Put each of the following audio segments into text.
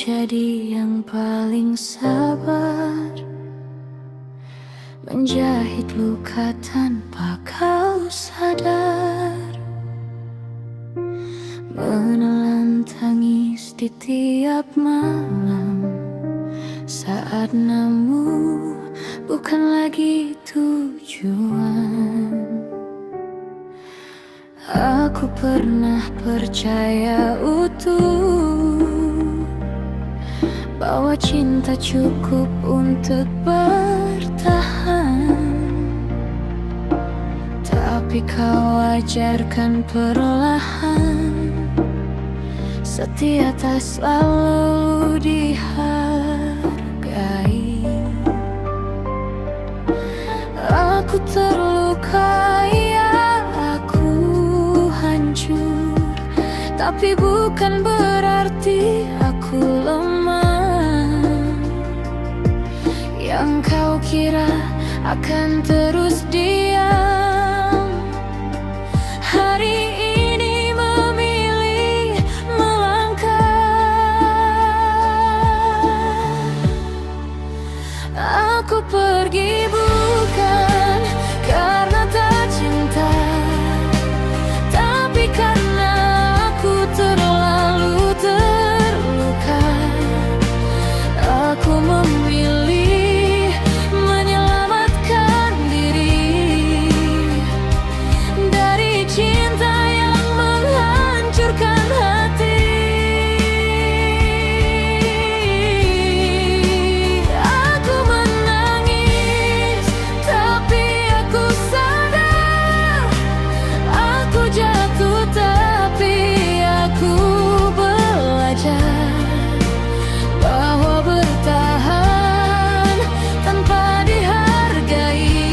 jadi yang paling sabar, menjahit luka tanpa kau sadar, menelan tangis di tiap malam saat namu bukan lagi tujuan. Aku pernah percaya utuh bahwa cinta cukup untuk bertahan, tapi kau ajarkan perlahan setia tak selalu dihargai. Aku terluka, ya aku hancur, tapi bukan berarti aku lemah. Yang kau kira akan terus diam, hari ini memilih melangkah. Aku pergi bukan karena tak cinta, tapi karena aku terlalu terluka. Aku memilih menyelamatkan diri dari cinta yang menghancurkan hati. Aku menangis, tapi aku sadar. Aku jatuh, tapi aku belajar bahwa bertahan tanpa dihargai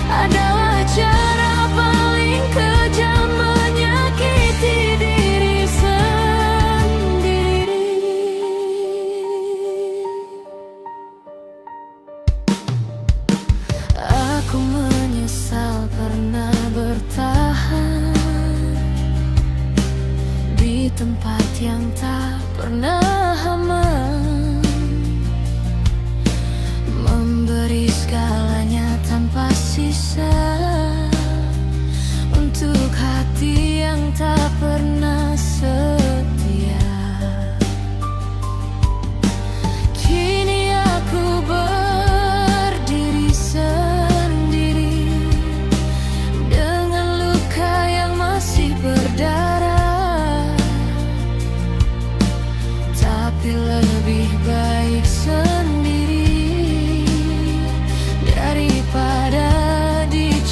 adalah cara paling kejam menyakiti diri sendiri. Aku menyesal pernah bertahan di tempat yang tak pernah aman, memberi segalanya tanpa sisa untuk hati yang tak pernah setia. Kini aku berdiri sendiri dengan luka yang masih berdarah, tapi lebih baik sendiri daripada dicintai.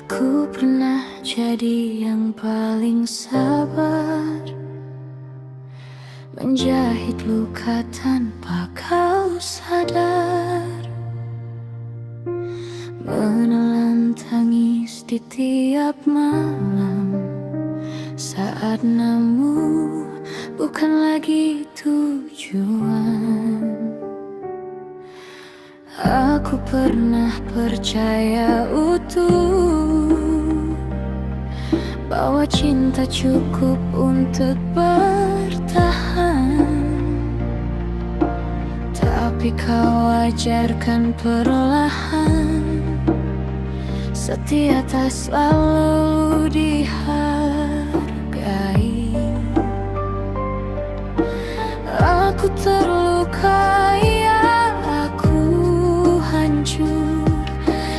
Aku pernah jadi yang paling sabar, menjahit luka tanpa kau sadar, menelan tangis di tiap malam, saat namu bukan lagi tujuan. Aku pernah percaya utuh bahwa cinta cukup untuk bertahan, tapi kau ajarkan perlahan setia tak selalu dihargai. Aku terluka, ya aku hancur,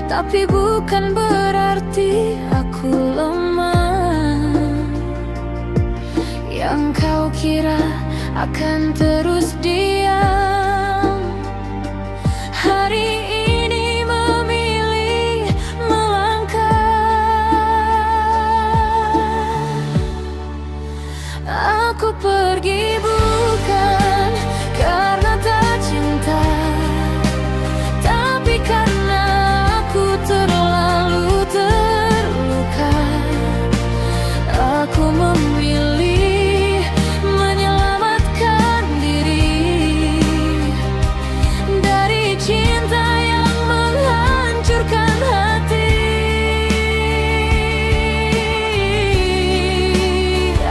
tapi bukan berarti aku lemah. Yang kau kira akan terus diam, hari ini memilih melangkah. Aku pergi bukan karena tak cinta, tapi karena aku terlalu terluka. Aku memilih menyelamatkan diri dari cinta yang menghancurkan hati.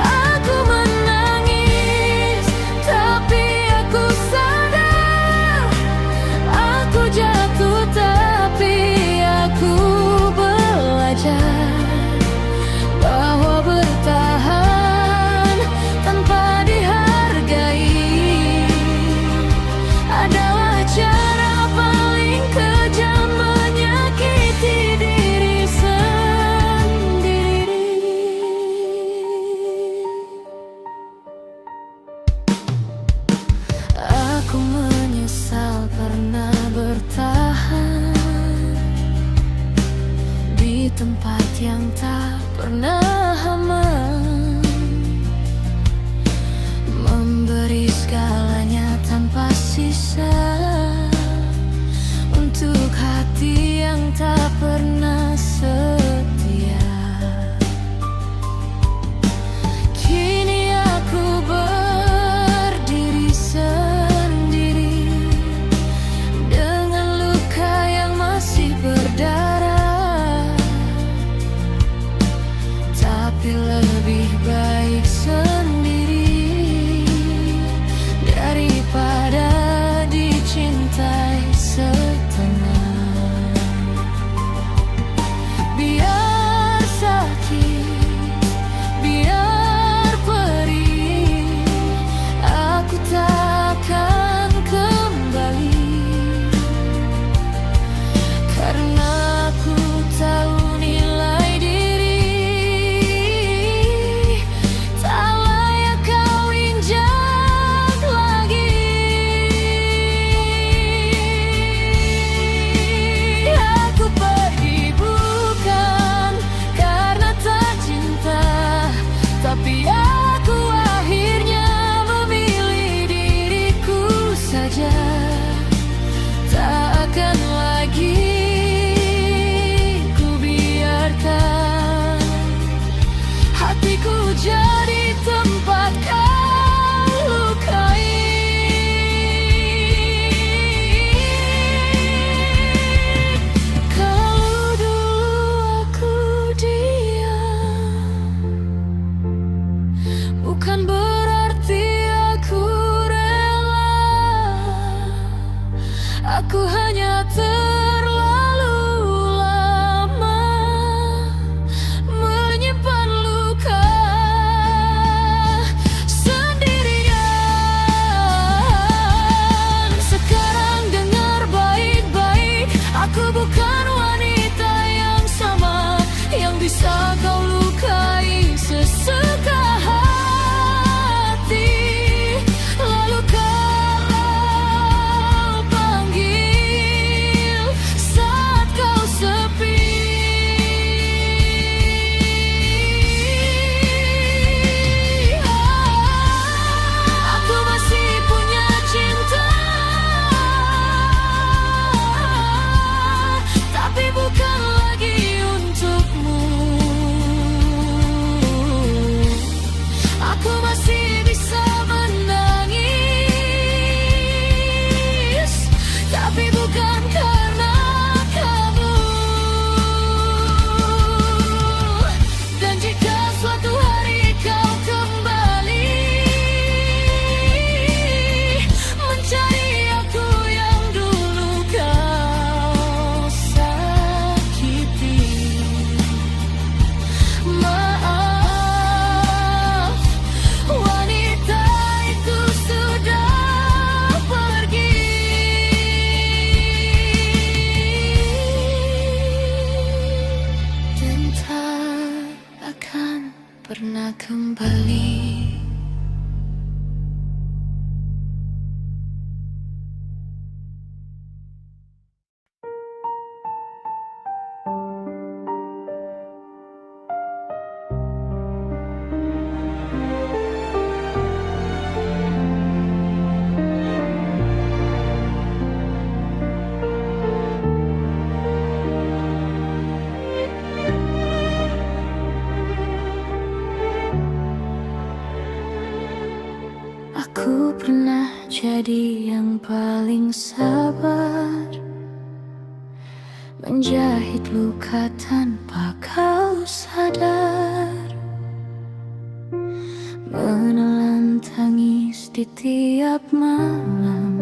Aku menangis, tapi aku sadar. Aku jatuh, tapi aku belajar bahwa bertahan tanpa dihargai adalah cara paling kejam menyakiti diri sendiri. Aku menyesal pernah bertahan di tempat yang tak pernah aman, memberi segalanya tanpa sisa untuk hati yang tak pernah setia. Kini aku berdiri sendiri dengan luka yang masih berdarah, tapi lebih pernah kembali. Aku pernah jadi yang paling sabar, menjahit luka tanpa kau sadar, menelan tangis di tiap malam,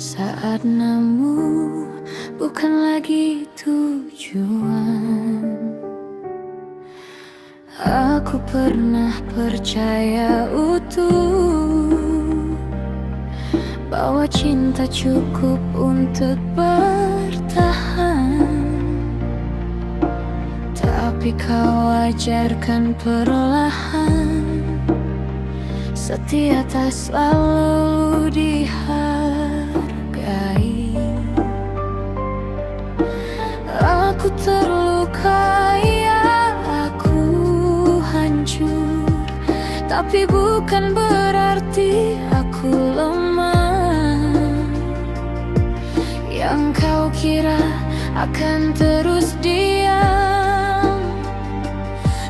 saat namu bukan lagi tujuan. Aku pernah percaya utuh bahwa cinta cukup untuk bertahan, tapi kau ajarkan perlahan, setia tak selalu dihargai. Aku terlukai, aku hancur, tapi bukan berarti aku lemah. Yang kau kira akan terus diam,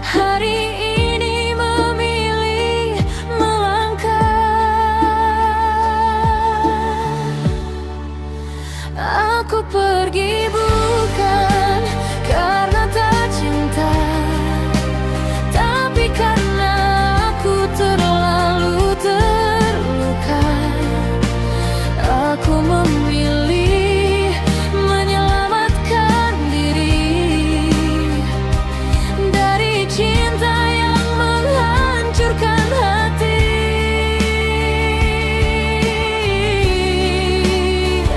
hari ini memilih melangkah. Aku pergi bukan karena tak cinta, tapi karena aku terlalu terluka. Aku memilih menyelamatkan diri dari cinta yang menghancurkan hati.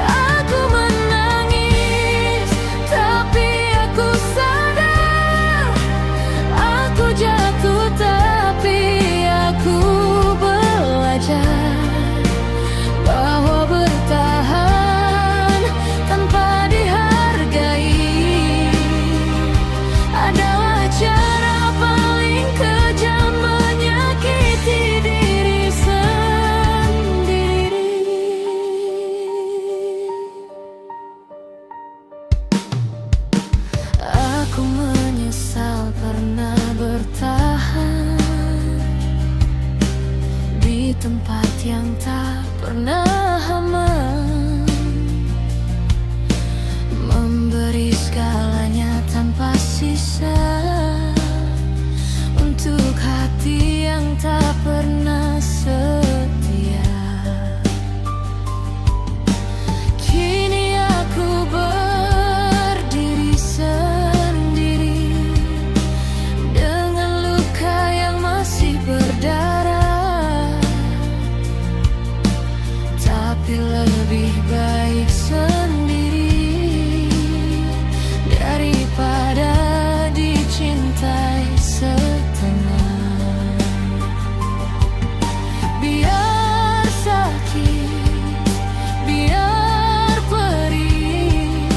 Aku menangis, tapi aku sadar. Aku jatuh, tapi aku belajar bahwa bertahan tanpa dihargai adalah cara paling kejam menyakiti diri sendiri. Aku menyesal pernah bertahan di tempat yang tak pernah aman, memberi segalanya tanpa sisa untuk hati yang tak pernah setia. Kini aku berdiri sendiri dengan luka yang masih berdarah, tapi lebih baik sendiri daripada dicintai setengah. Biar sakit, biar perih,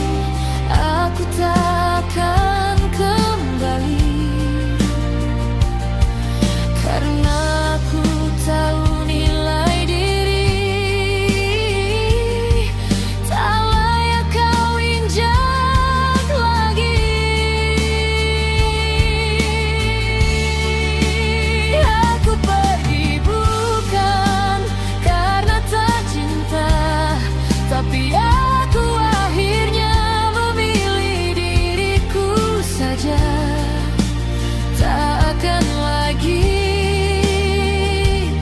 aku takkan kembali, karena aku tahu nilai diri tak layak kau injak lagi. Aku pergi bukan karena tak cinta, tapi aku akhirnya memilih diriku saja. Tak akan lagi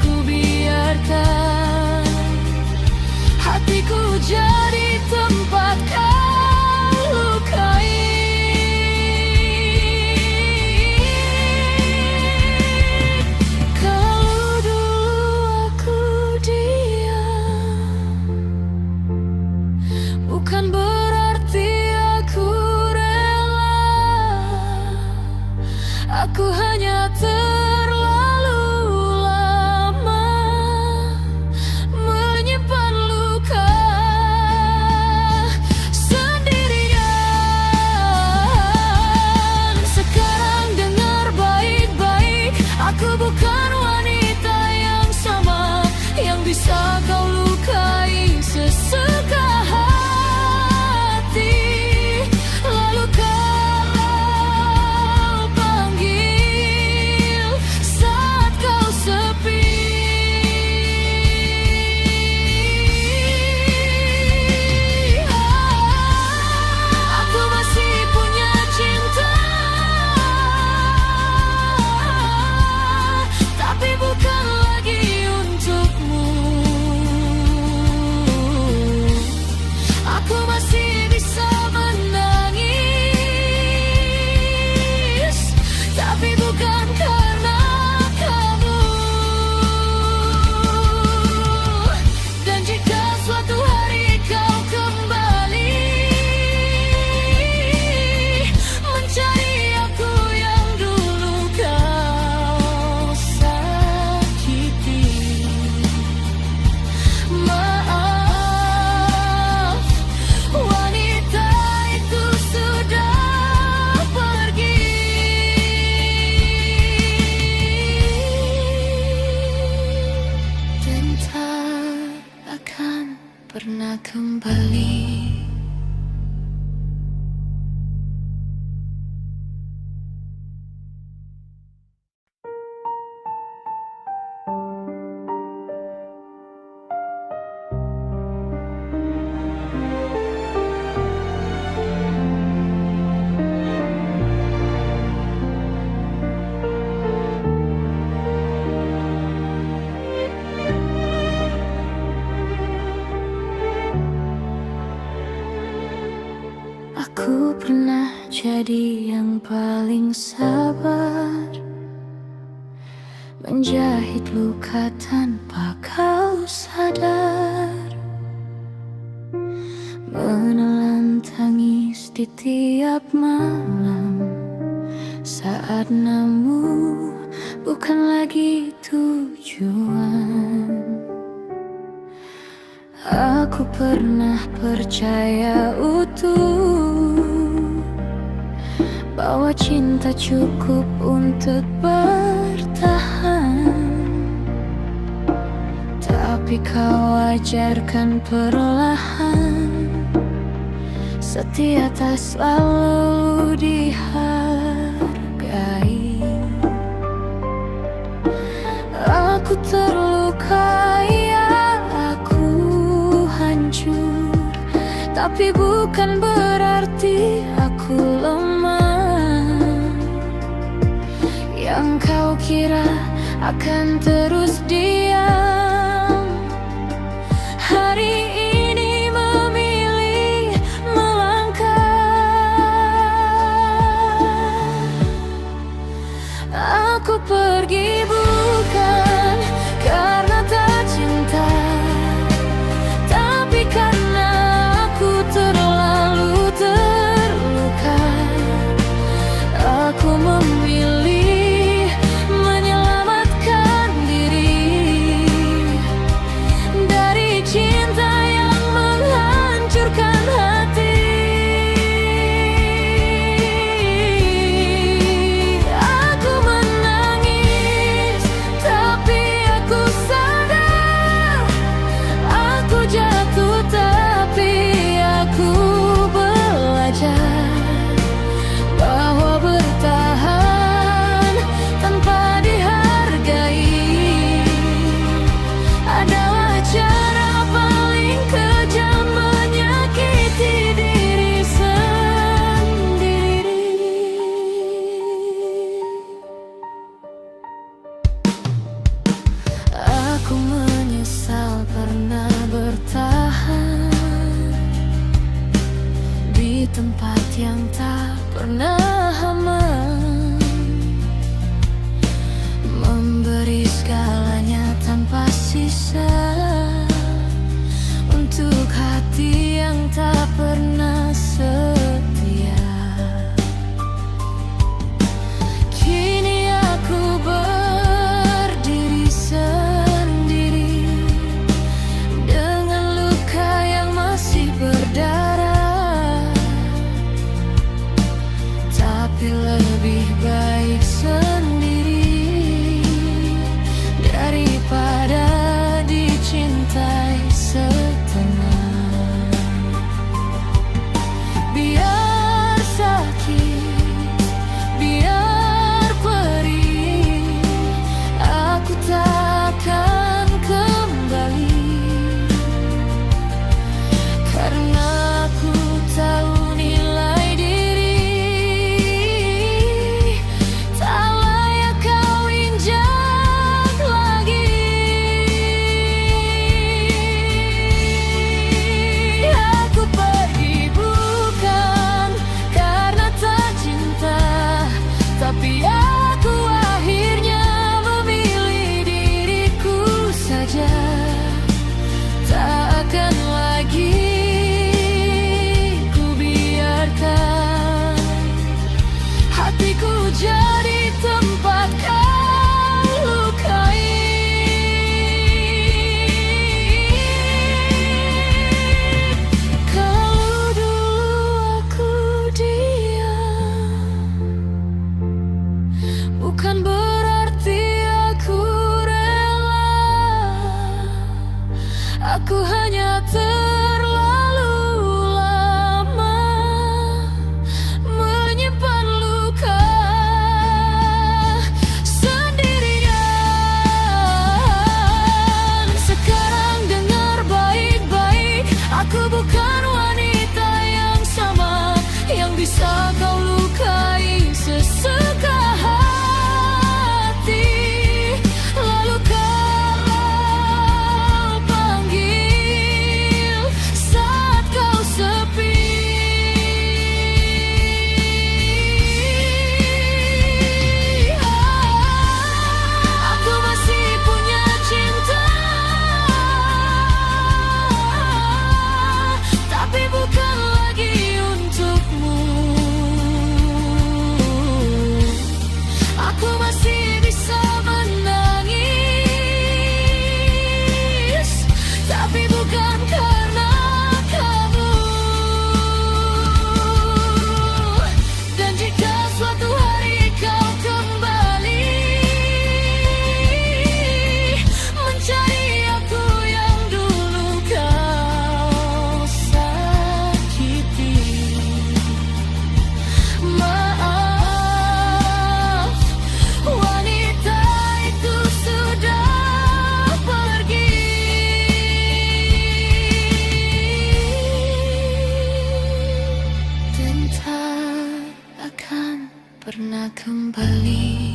ku biarkan hatiku jadi tempat kau lukai. Kalau dulu aku diam, bukan berarti aku rela. Aku hanya jadi yang paling sabar, menjahit luka tanpa kau sadar, menelan tangis di tiap malam saat namu bukan lagi tujuan. Aku pernah percaya utuh bahwa cinta cukup untuk bertahan, tapi kau ajarkan perlahan setia tak selalu dihargai. Aku terlukai, aku hancur, tapi bukan berarti aku lemah. Yang kau kira akan terus diam, hari ini memilih melangkah. Aku pergi bukan karena tak cinta, tapi karena aku terlalu terluka. Aku memilih menyelamatkan diri dari cinta pernah kembali.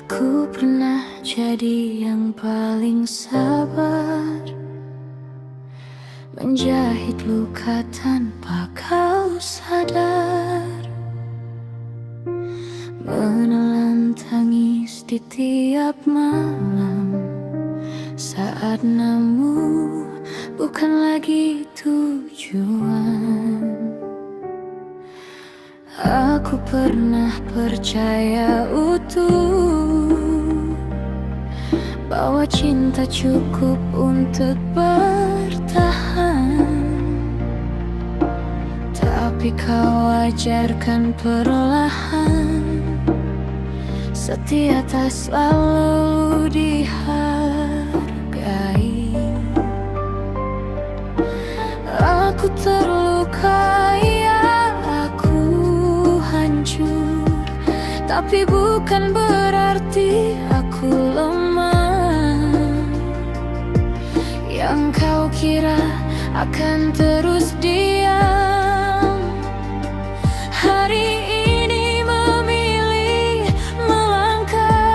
Aku pernah jadi yang paling sabar, menjahit luka tanpa kau sadar, menelan tangis di tiap malam, saat namu bukan lagi tujuan. Aku pernah percaya utuh bahwa cinta cukup untuk bertahan, tapi kau ajarkan perlahan, setia tak selalu dihargai. Aku terlukai, aku hancur, tapi bukan berarti aku lemah. Yang kau kira akan terus diam, hari ini memilih melangkah.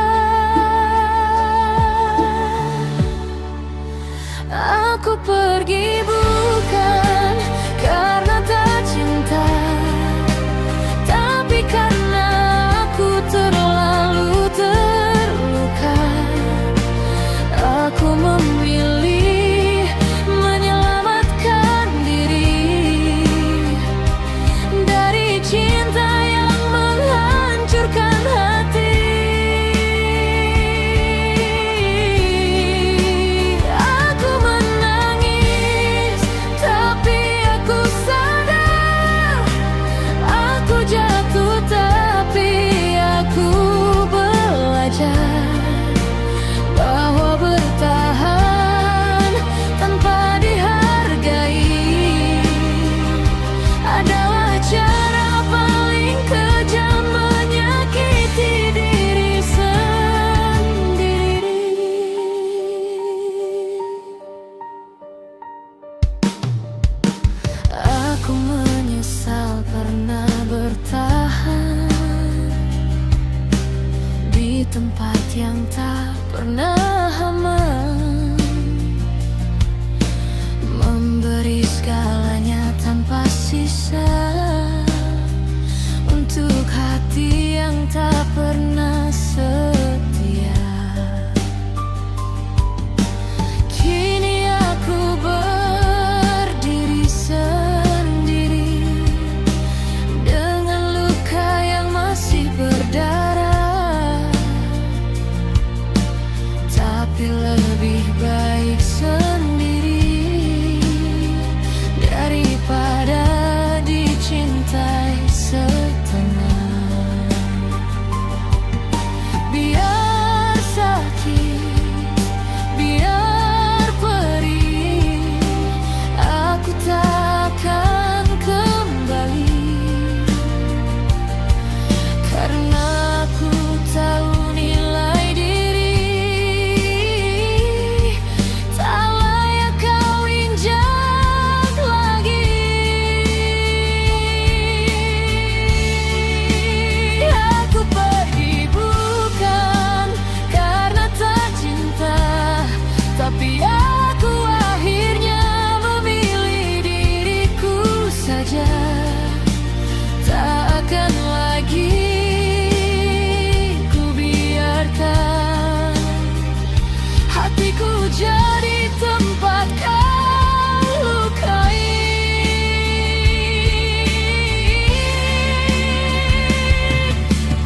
Aku pergi bukan karena tak cinta, tapi karena aku terlalu terluka. Aku memilih menyelamatkan diri dari cinta yang menghancurkan hati. Aku menangis, tapi aku sadar. Aku jatuh, tapi aku belajar bahwa bertahan tanpa dihargai adalah cara paling kejam menyakiti diri sendiri. Aku menyesal pernah bertahan di tempat yang tak pernah aman, memberi segalanya tanpa sisa untuk hati yang tak pernah setia. Kini aku berdiri sendiri dengan luka yang masih berdarah, tapi lebih baik sendiri daripada dicintai setengah. Biar sakit, biar perih, aku takkan kembali, karena aku tahu nilai diri tak layak kau injak lagi. Aku pergi bukan karena tak cinta, tapi aku akhirnya memilih diriku saja. Tak akan lagi ku biarkan hatiku jadi tempat kau lukai.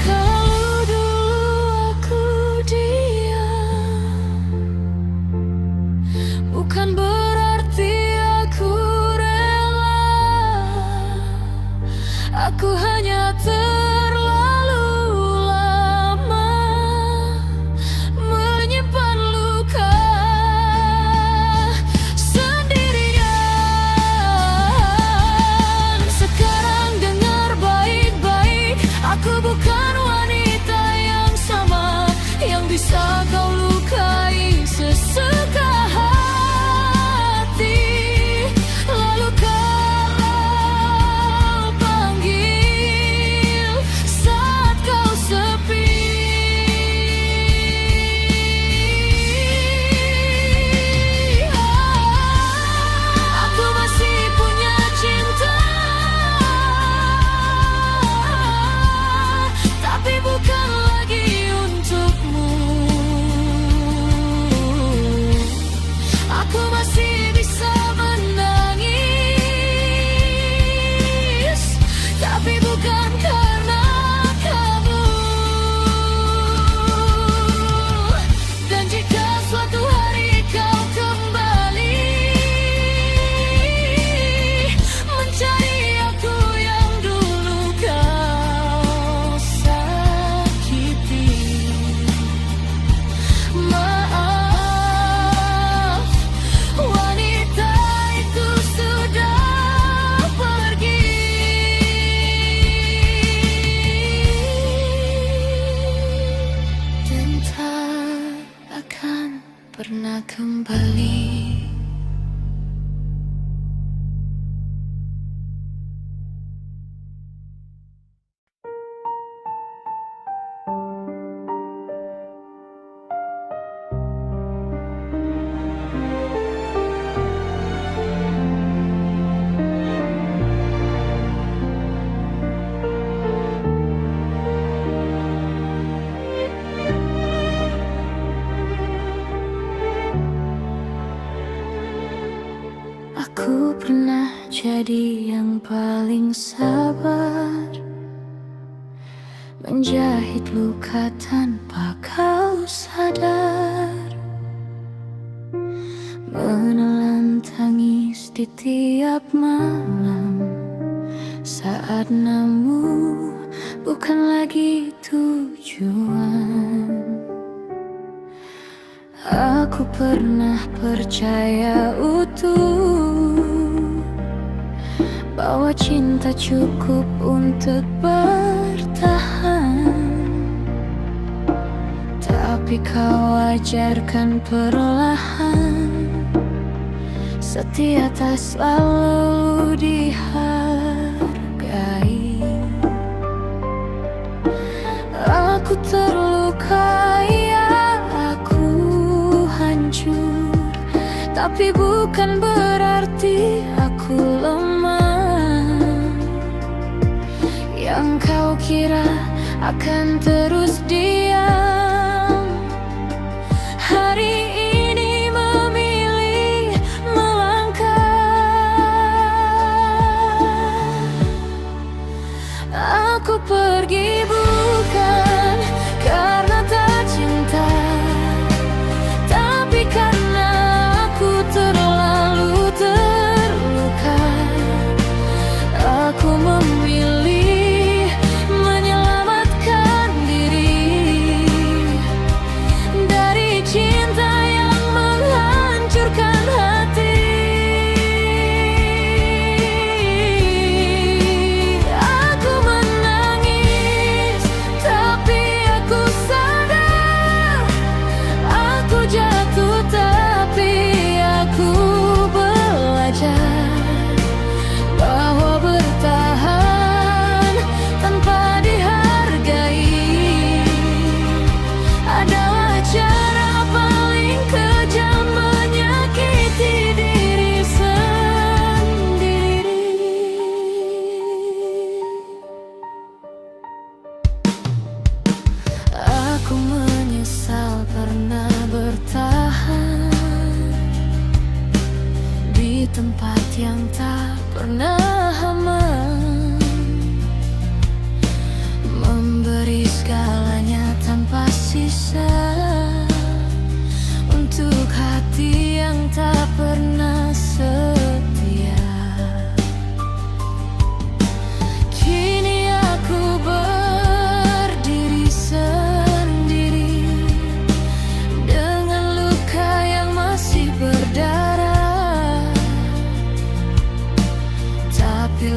Kalau dulu aku diam, bukan berarti aku rela. Aku hanya pernah kembali. Aku pernah jadi yang paling sabar, menjahit luka tanpa kau sadar, menelan tangis di tiap malam, saat namu bukan lagi tujuan. Aku pernah percaya utuh bahwa cinta cukup untuk bertahan, tapi kau ajarkan perlahan setia tak selalu dihargai. Aku terlukai, aku hancur, tapi bukan berarti aku lemah. Yang kau kira akan terus diam, hari ini memilih melangkah. Aku pergi bukan karena tak cinta, tapi karena aku terlalu terluka. Aku memilih menyelamatkan diri dari cinta yang menghancurkan hati. Aku menangis, tapi aku sadar. Aku jatuh, tapi aku belajar bahwa bertahan tanpa dihargai adalah cara paling kejam menyakiti diri sendiri. Aku menyesal pernah bertahan di tempat yang tak pernah aman, memberi segalanya tanpa sisa untuk hati yang tak pernah setia. Kini aku berdiri sendiri dengan luka yang masih berdarah, tapi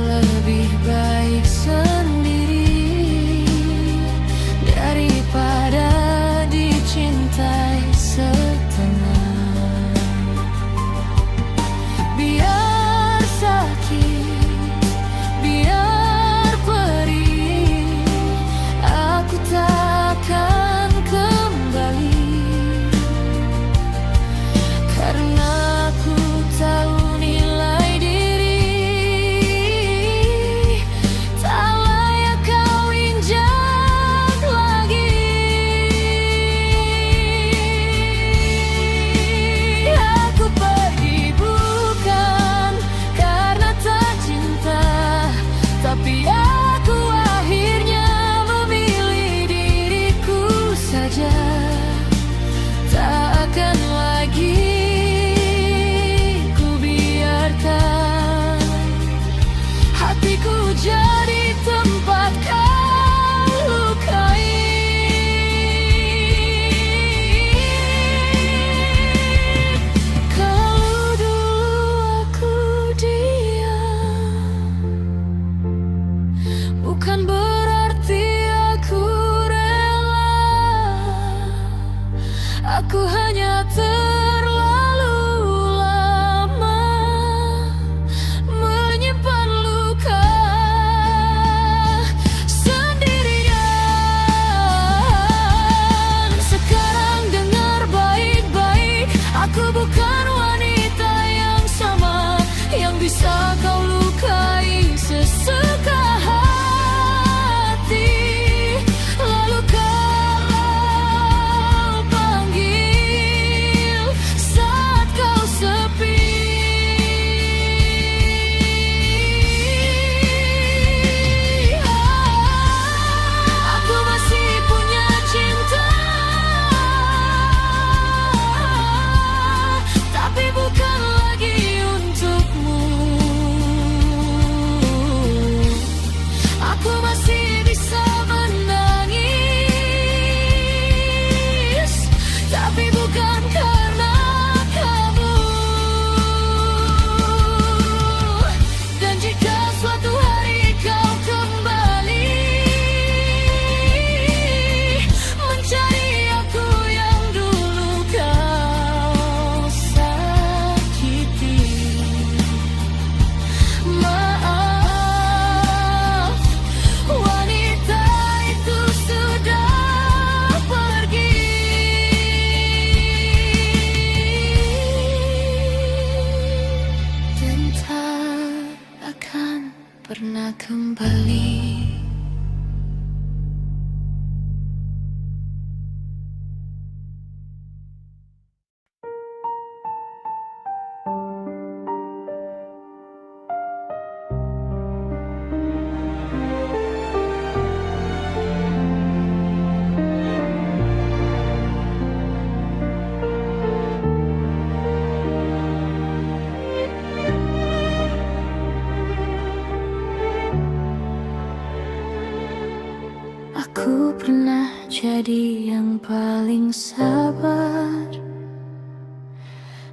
Aku pernah jadi yang paling sabar,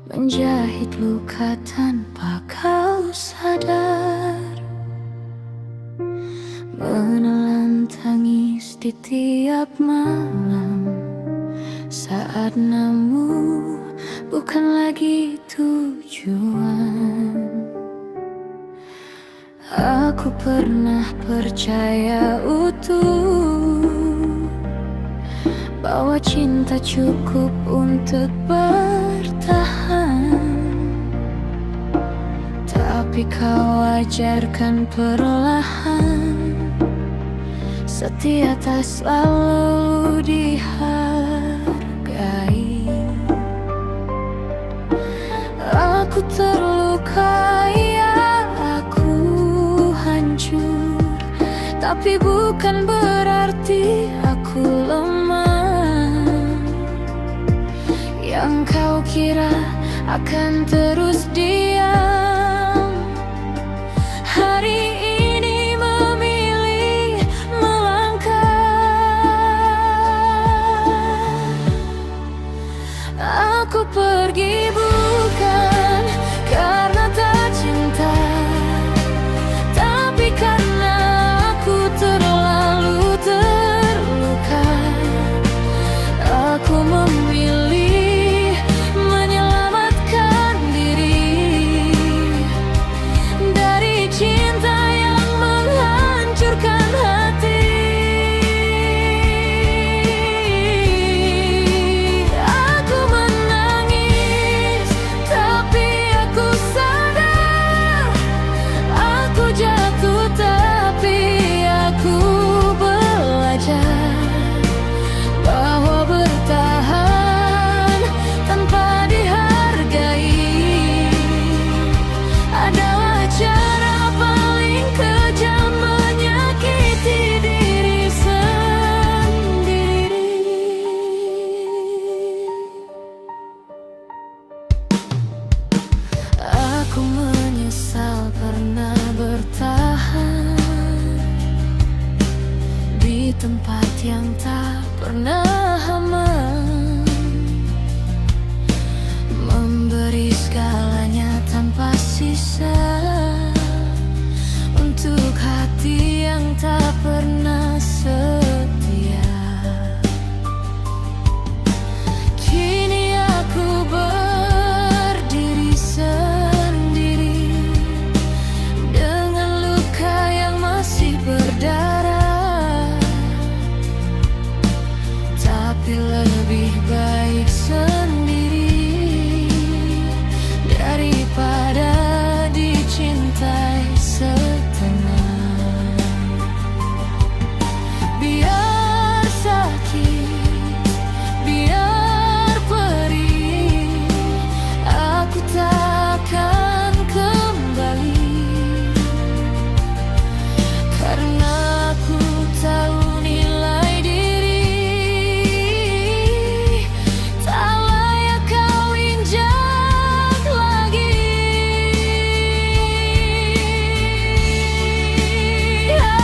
menjahit luka tanpa kau sadar, menelan tangis di tiap malam, saat namu bukan lagi tujuan. Aku pernah percaya utuh bahwa cinta cukup untuk bertahan, tapi kau ajarkan perlahan setia tak selalu dihargai. Aku terlukai, aku hancur, tapi bukan berarti aku lemah. Yang kau kira akan terus diam, hari ini memilih melangkah. Aku pergi bukan karena tak cinta, tapi karena aku terlalu terluka. Aku memilih menyelamatkan diri dari cinta yang menghancurkan hati. Aku menangis, tapi aku sadar. Aku jatuh, tapi aku belajar bahwa bertahan tanpa dihargai adalah cara paling kejam menyakiti diri sendiri. Aku menyesal pernah bertahan di tempat yang tak pernah aman, memberi segalanya tanpa sisa untuk hati yang tak pernah setia. Kini aku berdiri sendiri dengan luka yang masih berdarah, tapi lebih baik sendiri daripada dicintai setengah. Biar sakit, biar perih, aku takkan kembali, karena aku tahu nilai diri tak layak kau injak lagi.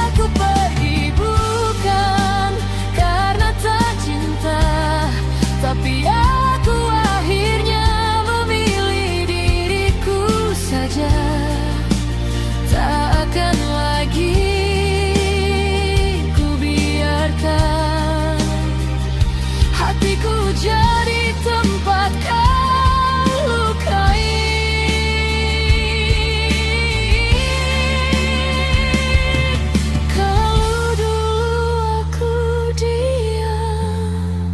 Aku pergi bukan karena tak cinta, tapi aku akhirnya memilih diriku saja. Tak akan lagi ku biarkan hatiku jadi tempat kau lukai. Kalau dulu aku diam,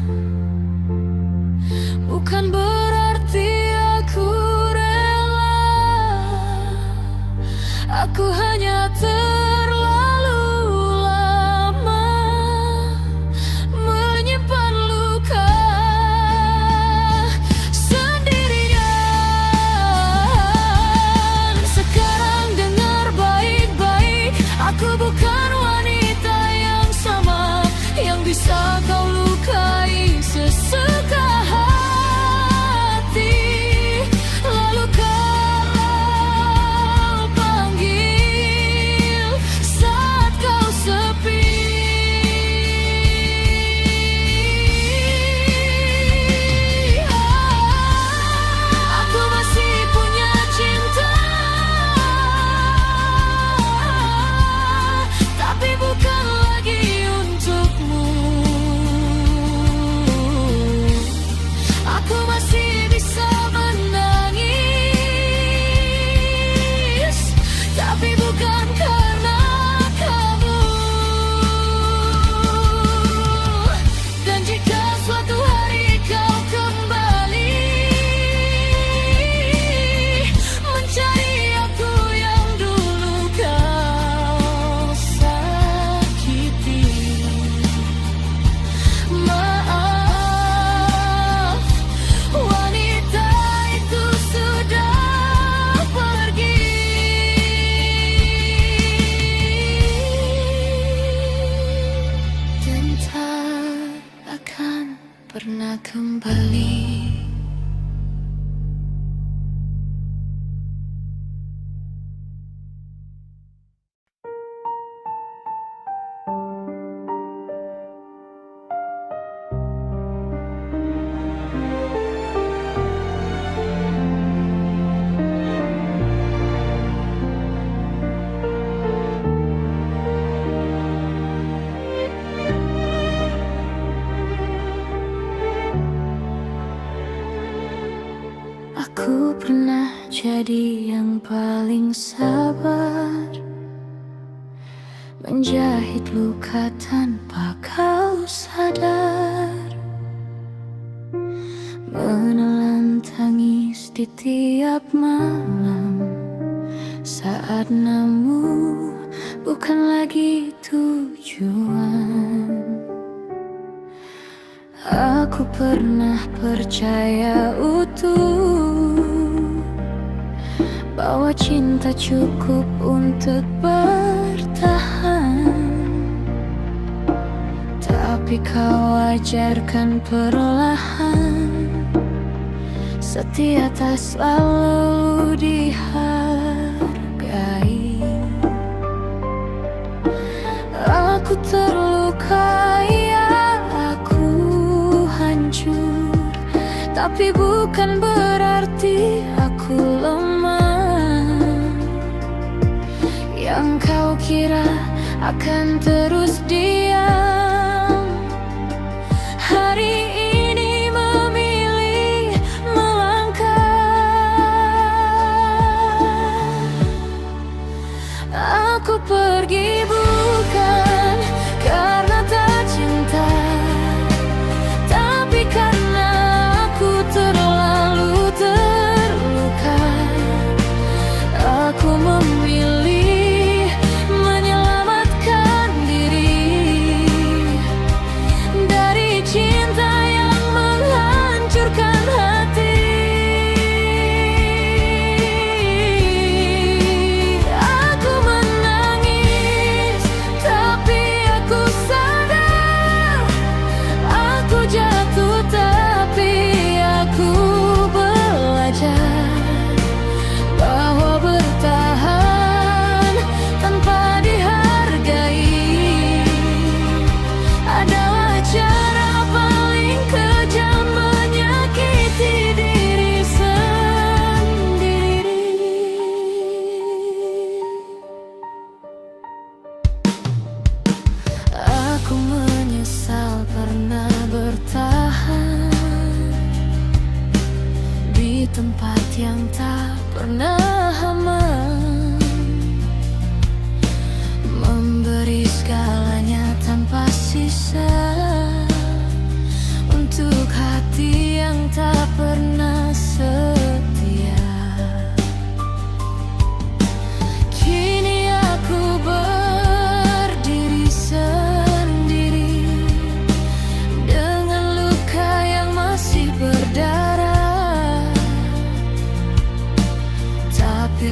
bukan berarti aku rela. Aku hanya terlalu lama menyimpan luka sendirian. Sekarang dengar baik-baik, aku bukan wanita yang sama yang bisa kau lukai sesuka hati. Lalu kau panggil saat kau sepi. pernah kembali. Aku pernah jadi yang paling sabar, menjahit luka tanpa kau sadar, menelan tangis di tiap malam, saat namu bukan lagi tujuan. Aku pernah percaya utuh bahwa cinta cukup untuk bertahan, tapi kau ajarkan perlahan setia tak selalu dihargai. Aku terluka, ya aku hancur, tapi bukan berarti aku lemah. Yang kau kira akan terus diam, hari ini memilih melangkah. Aku pergi bukan karena tak cinta, tapi karena aku terlalu terluka. Aku memilih menyelamatkan diri dari cinta yang menghancurkan hati. Aku menangis, tapi aku sadar. Aku jatuh, tapi aku belajar bahwa bertahan tanpa dihargai adalah cara paling kejam menyakiti diri sendiri. Aku menyesal pernah bertahan di tempat yang tak pernah aman, memberi segalanya tanpa sisa untuk hati yang tak pernah setia. Kini aku berdiri sendiri dengan luka yang masih berdarah, tapi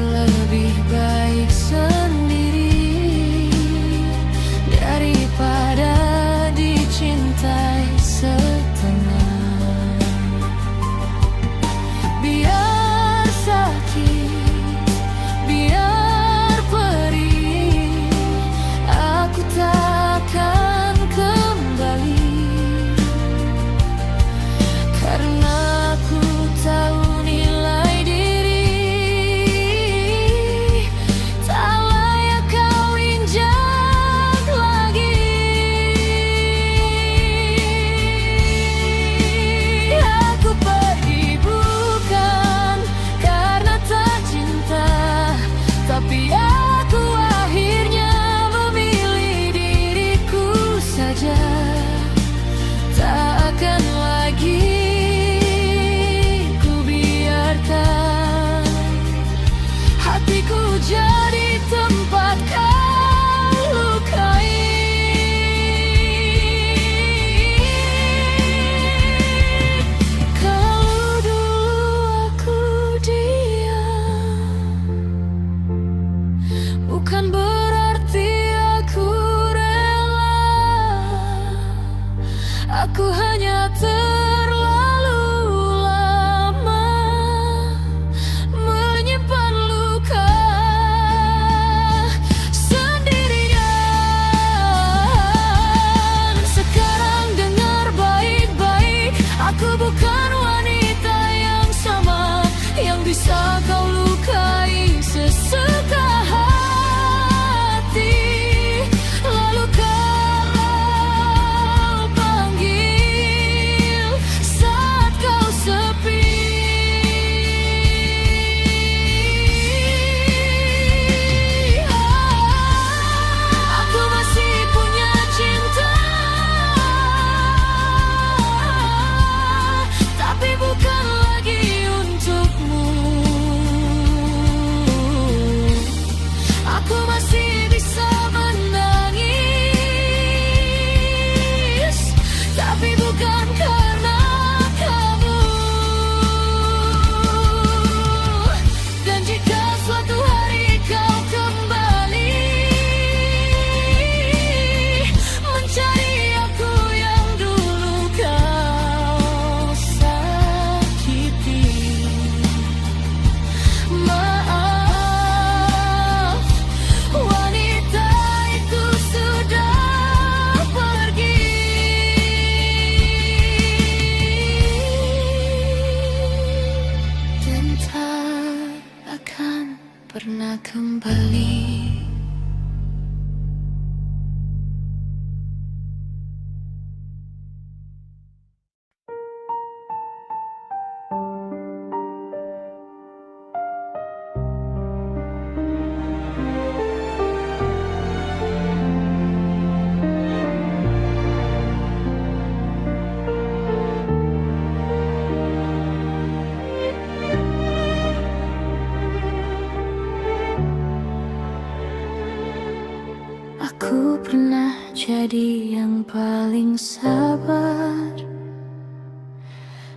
jadi yang paling sabar,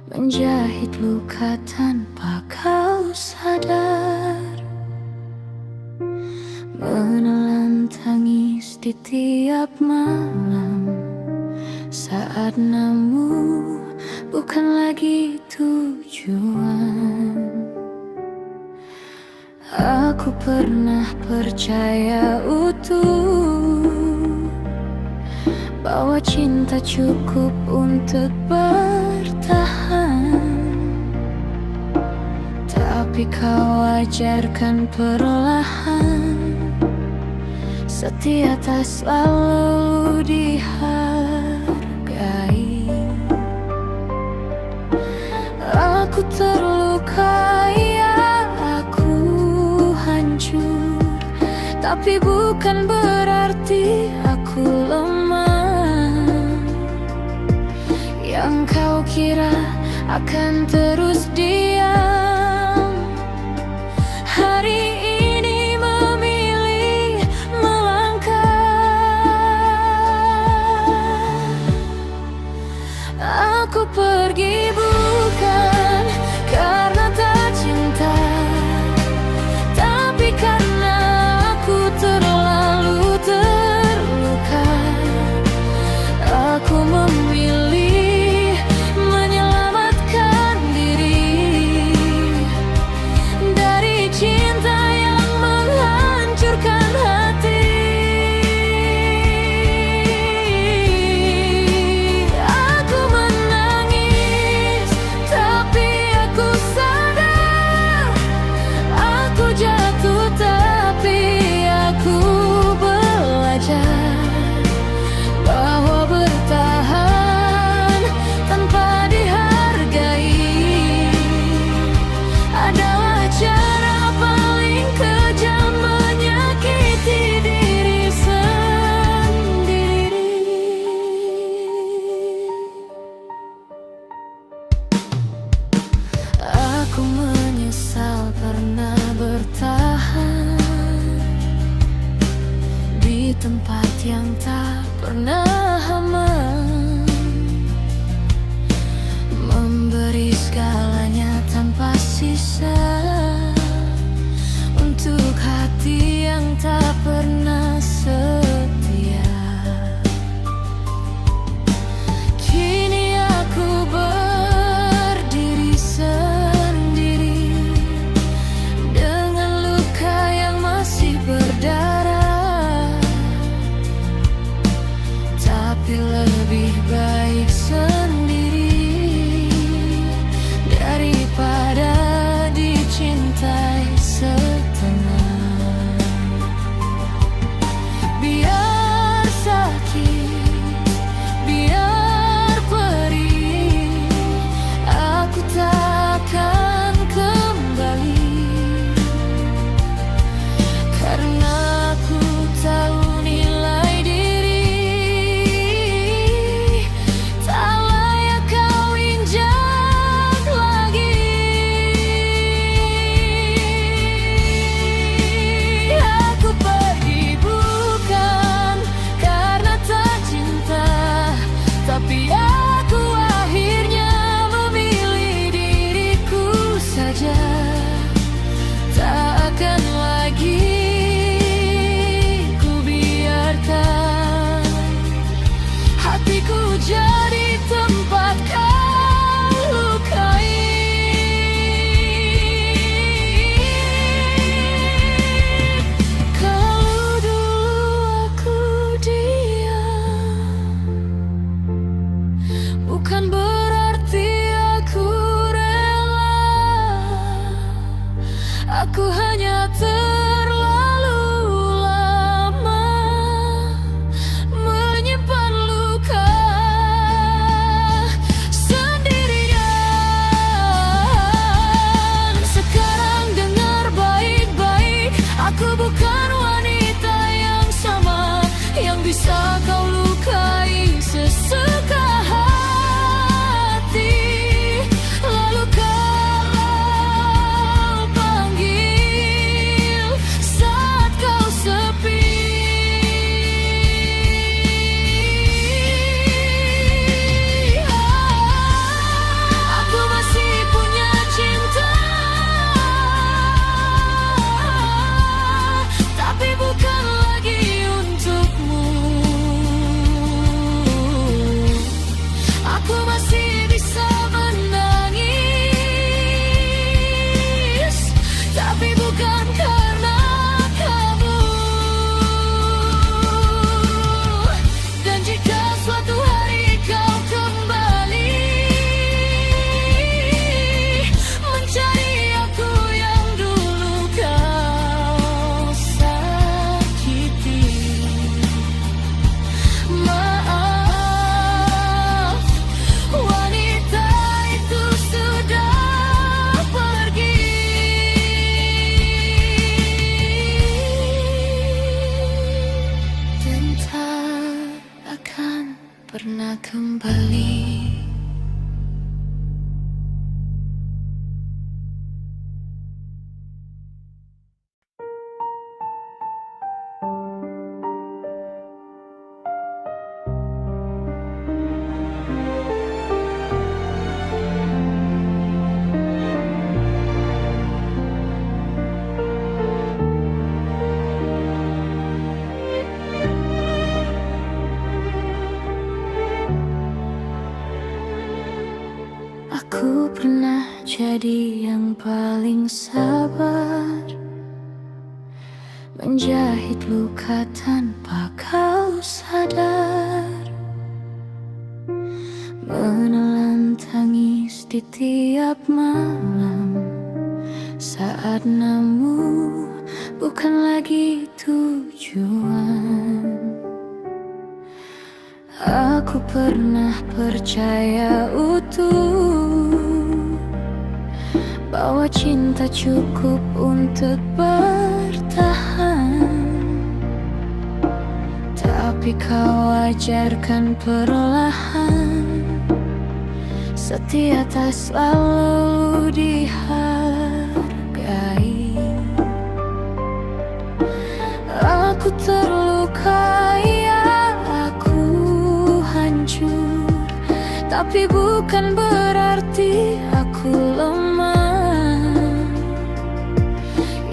menjahit luka tanpa kau sadar, menelan tangis di tiap malam, saat namu bukan lagi tujuan. Aku pernah percaya utuh bahwa cinta cukup untuk bertahan, tapi kau ajarkan perlahan, setia tak selalu dihargai. Aku terlukai, aku hancur, tapi bukan berarti aku lemah. Yang kau kira akan terus diam, hari ini memilih melangkah. Aku pergi bukan karena tak cinta, tapi karena aku terlalu terluka. Aku memilih menyelamatkan diri pernah kembali. Aku pernah jadi yang paling sabar, menjahit luka tanpa kau sadar, menelan tangis di tiap malam, saat namu bukan lagi tujuan. Aku pernah percaya utuh bahwa cinta cukup untuk bertahan, tapi kau ajarkan perlahan, setia tak selalu dihargai. Aku terlukai, aku hancur, tapi bukan berarti aku lemah.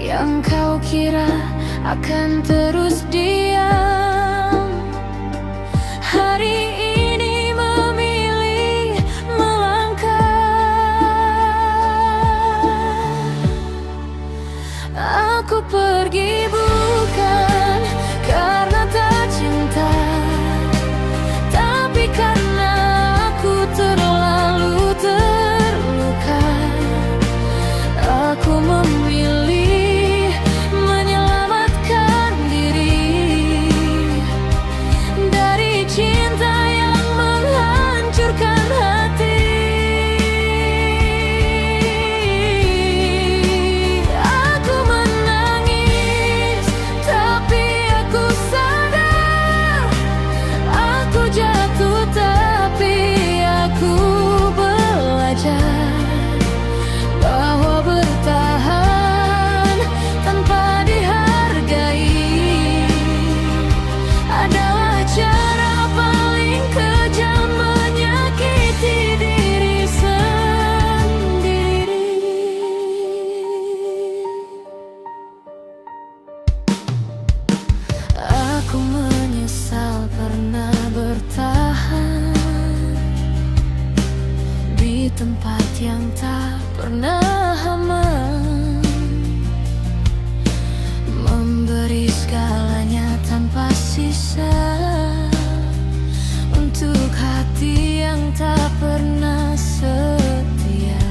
Yang kau kira akan terus diam, hari ini memilih melangkah. Aku pergi bukan karena tak cinta, tapi karena aku terlalu terluka. Aku memilih menyelamatkan diri dari cinta yang menghancurkan hati. Aku menangis, tapi aku sadar. Aku jatuh, tapi aku belajar bahwa bertahan tanpa dihargai adalah cara paling kejam menyakiti diri sendiri. Aku menyesal pernah bertahan di tempat yang tak pernah aman, memberi segalanya tanpa sisa untuk hati yang tak pernah setia.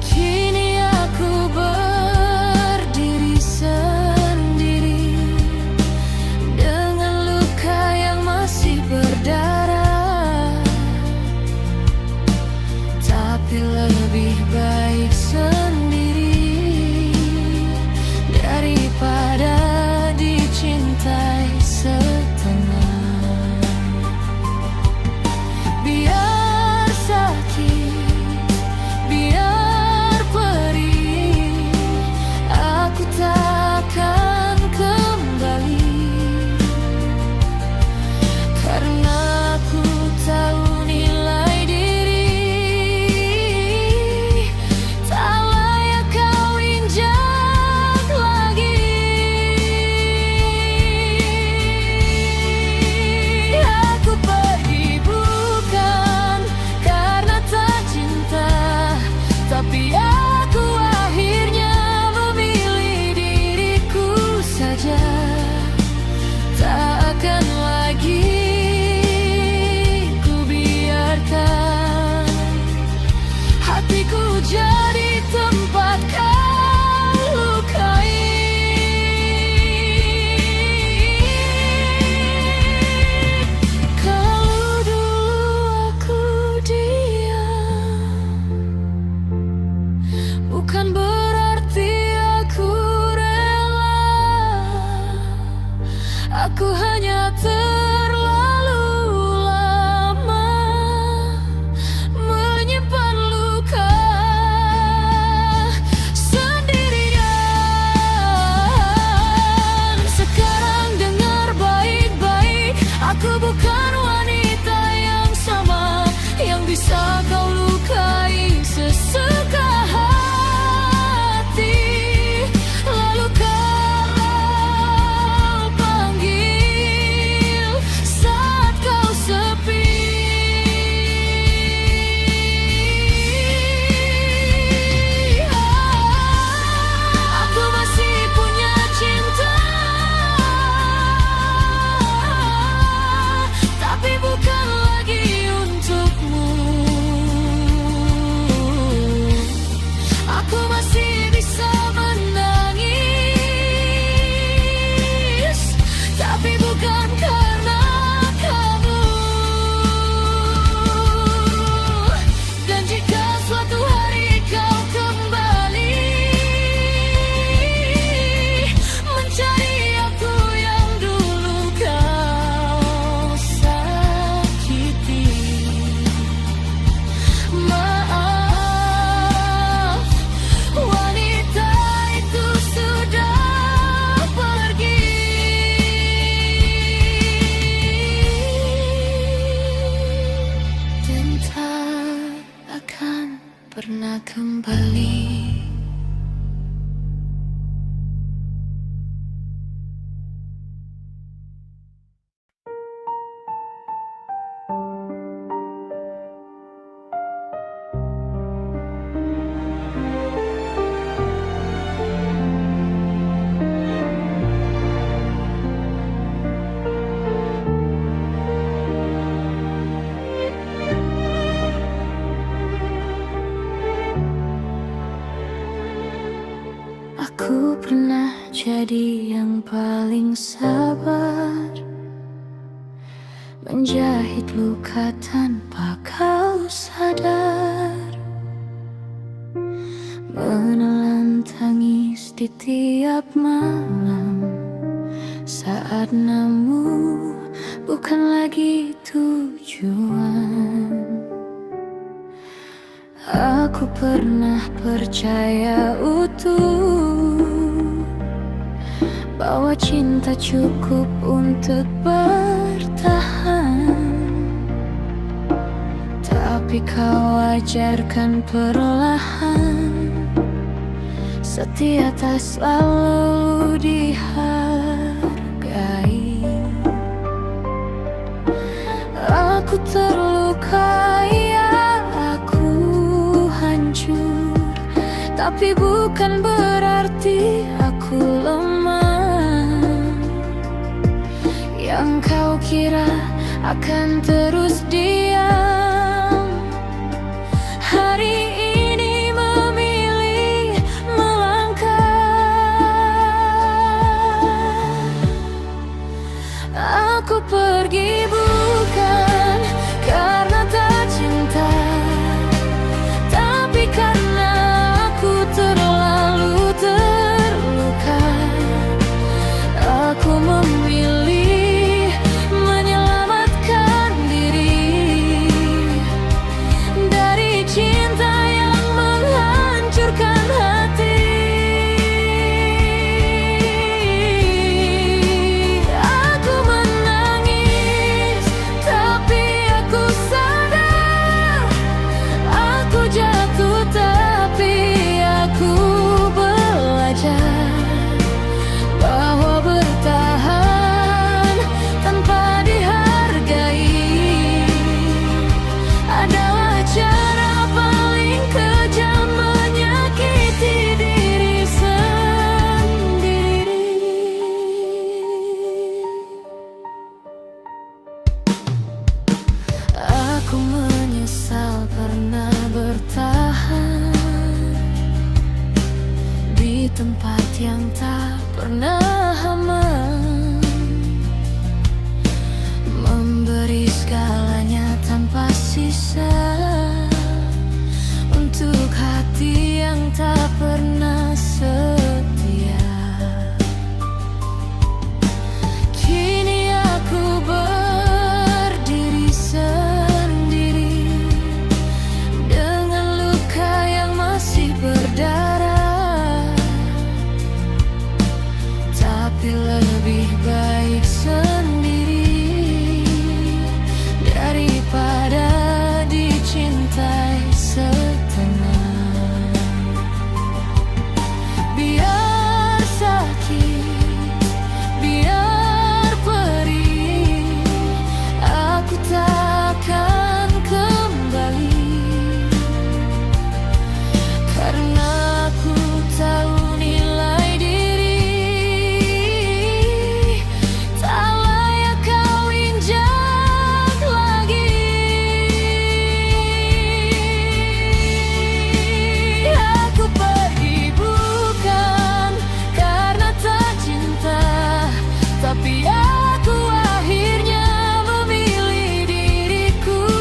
Kini aku berdiri sendiri dengan luka yang masih berdarah, tapi lebih baik sendiri daripada dicintai setengah. pernah kembali. Aku pernah jadi yang paling sabar, menjahit luka tanpa kau sadar, menelan tangis di tiap malam, saat namu bukan lagi tujuan. Aku pernah percaya utuh bahwa cinta cukup untuk bertahan, tapi kau ajarkan perlahan, setia tak selalu dihargai. Aku terlukai, aku hancur, tapi bukan berarti aku lemah. Yang kau kira akan terus diam, hari ini memilih melangkah. Aku pergi bukan karena tak cinta, tapi karena aku terlalu terluka. Aku memilih menyelamatkan diri dari cinta yang menghancurkan hati. Aku menangis, tapi aku sadar. Aku jatuh, tapi aku belajar bahwa bertahan tanpa dihargai adalah cara paling kejam menyakiti diri sendiri. Aku menyesal pernah bertahan di tempat yang tak pernah aman, memberi segalanya tanpa sisa.